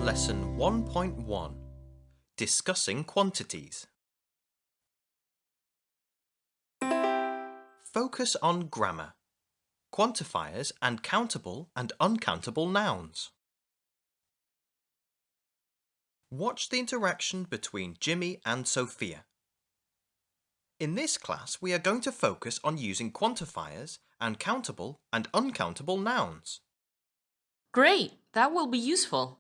Lesson 1.1 Discussing Quantities. Focus on grammar, quantifiers and countable and uncountable nouns. Watch the interaction between Jimmy and Sophia. In this class, we are going to focus on using quantifiers and countable and uncountable nouns. Great! That will be useful.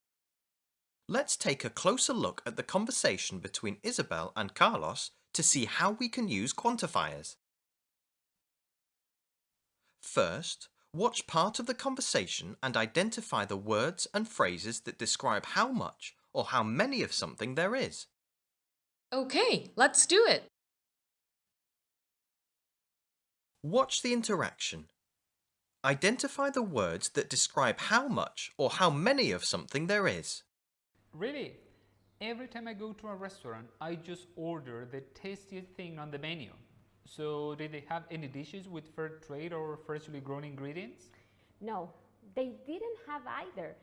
Let's take a closer look at the conversation between Isabel and Carlos to see how we can use quantifiers. First, watch part of the conversation and identify the words and phrases that describe how much or how many of something there is. Okay, let's do it. Watch the interaction. Identify the words that describe how much or how many of something there is. Really? Every time I go to a restaurant, I just order the tastiest thing on the menu. So, did they have any dishes with fair trade or freshly grown ingredients? No, they didn't have either.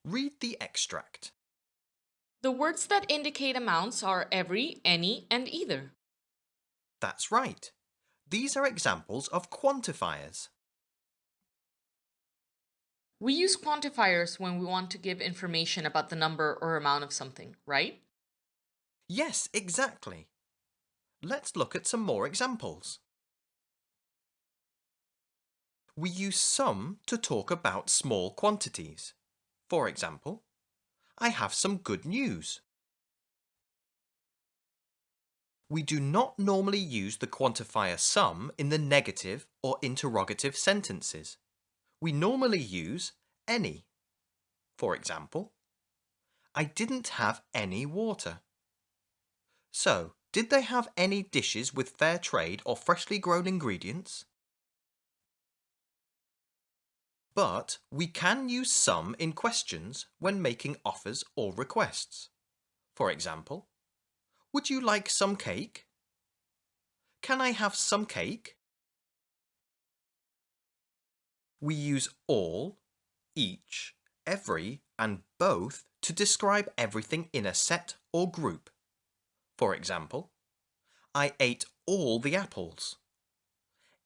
Read the extract. The words that indicate amounts are every, any, and either. That's right. These are examples of quantifiers. We use quantifiers when we want to give information about the number or amount of something, right? Yes, exactly. Let's look at some more examples. We use some to talk about small quantities. For example, I have some good news. We do not normally use the quantifier some in the negative or interrogative sentences. We normally use any. For example, I didn't have any water. So, did they have any dishes with fair trade or freshly grown ingredients? But we can use some in questions when making offers or requests. For example, would you like some cake? Can I have some cake? We use all, each, every, and both to describe everything in a set or group. For example, I ate all the apples.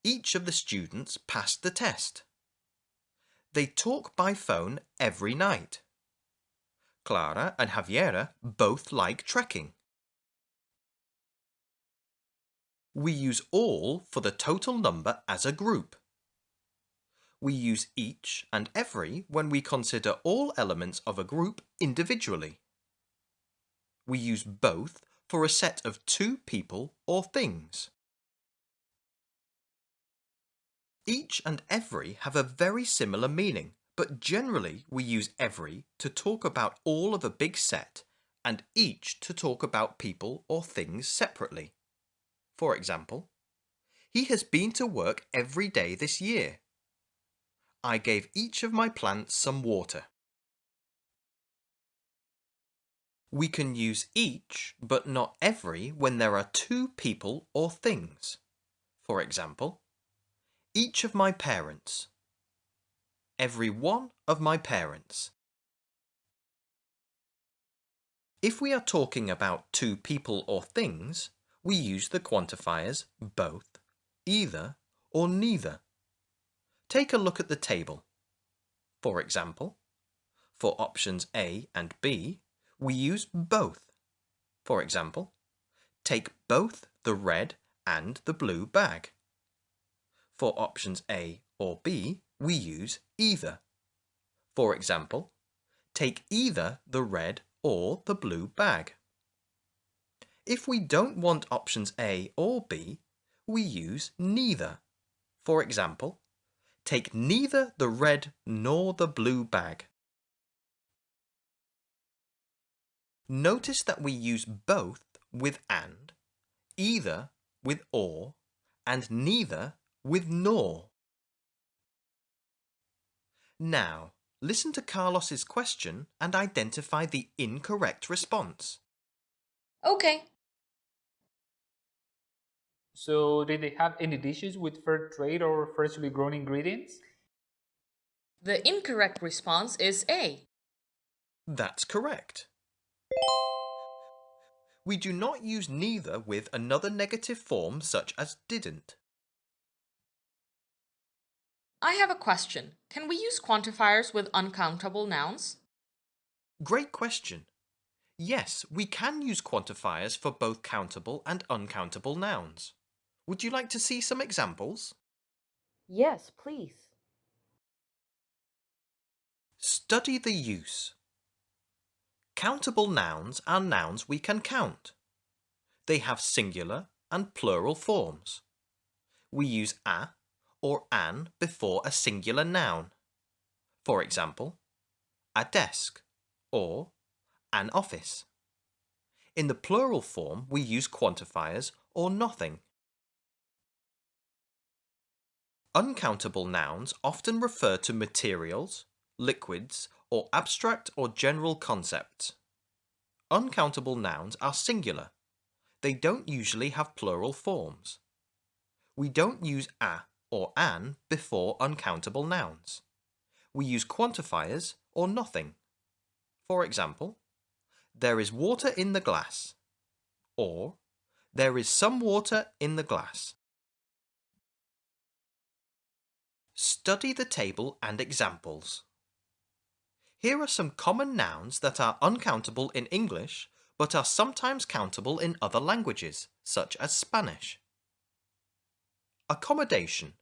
Each of the students passed the test. They talk by phone every night. Clara and Javiera both like trekking. We use all for the total number as a group. We use each and every when we consider all elements of a group individually. We use both for a set of two people or things. Each and every have a very similar meaning, but generally we use every to talk about all of a big set and each to talk about people or things separately. For example, he has been to work every day this year. I gave each of my plants some water. We can use each but not every when there are two people or things. For example, each of my parents. Every one of my parents. If we are talking about two people or things, we use the quantifiers both, either, or neither. Take a look at the table. For example, for options A and B, we use both. For example, take both the red and the blue bag. For options A or B, we use either. For example, take either the red or the blue bag. If we don't want options A or B, we use neither. For example, take neither the red nor the blue bag. Notice that we use both with and, either with or, and neither with nor. Now, listen to Carlos's question and identify the incorrect response. Okay. So, did they have any dishes with fair trade or freshly grown ingredients? The incorrect response is A. That's correct. We do not use neither with another negative form such as didn't. I have a question. Can we use quantifiers with uncountable nouns? Great question. Yes, we can use quantifiers for both countable and uncountable nouns. Would you like to see some examples? Yes, please. Study the use. Countable nouns are nouns we can count. They have singular and plural forms. We use a or an before a singular noun. For example, a desk or an office. In the plural form, we use quantifiers or nothing. Uncountable nouns often refer to materials, liquids, or abstract or general concepts. Uncountable nouns are singular. They don't usually have plural forms. We don't use a or an before uncountable nouns. We use quantifiers or nothing. For example, there is water in the glass, or there is some water in the glass. Study the table and examples. Here are some common nouns that are uncountable in English but are sometimes countable in other languages, such as Spanish. Accommodation,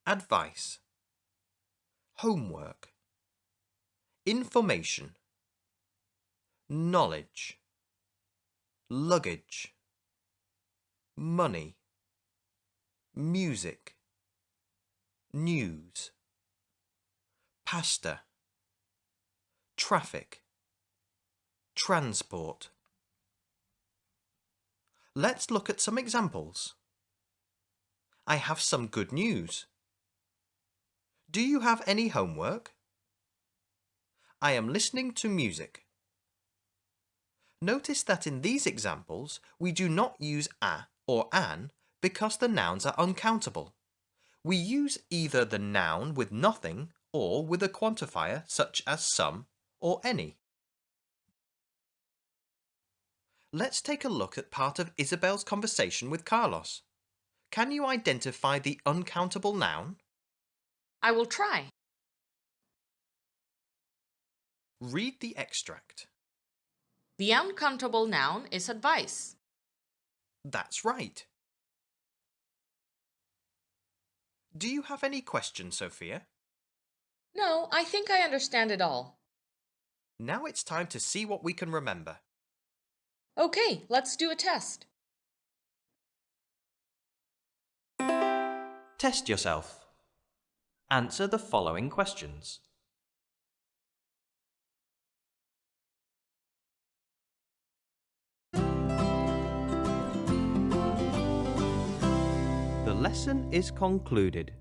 advice, homework, information, knowledge, luggage, money, music, news, pasta, traffic, transport. Let's look at some examples. I have some good news. Do you have any homework? I am listening to music. Notice that in these examples, we do not use a or an because the nouns are uncountable. We use either the noun with nothing or with a quantifier such as some or any. Let's take a look at part of Isabel's conversation with Carlos. Can you identify the uncountable noun? I will try. Read the extract. The uncountable noun is advice. That's right. Do you have any questions, Sophia? No, I think I understand it all. Now it's time to see what we can remember. Okay, let's do a test. Test yourself. Answer the following questions. The lesson is concluded.